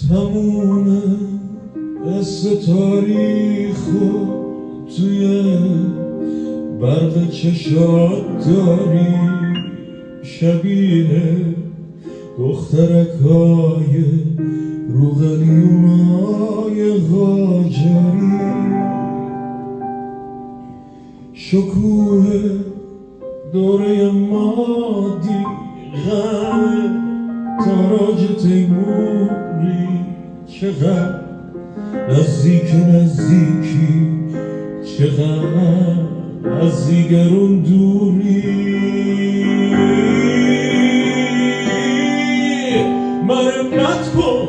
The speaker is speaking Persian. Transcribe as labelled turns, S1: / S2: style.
S1: تموم قصه تاریخو توی برق چشات داری، شبیه دخترکای رو قلیونای قاجری. شکوه دوره مادی غم تاراج تیموری، چقدر نزدیکی چقدر از دیگرون دوری. مرمت کن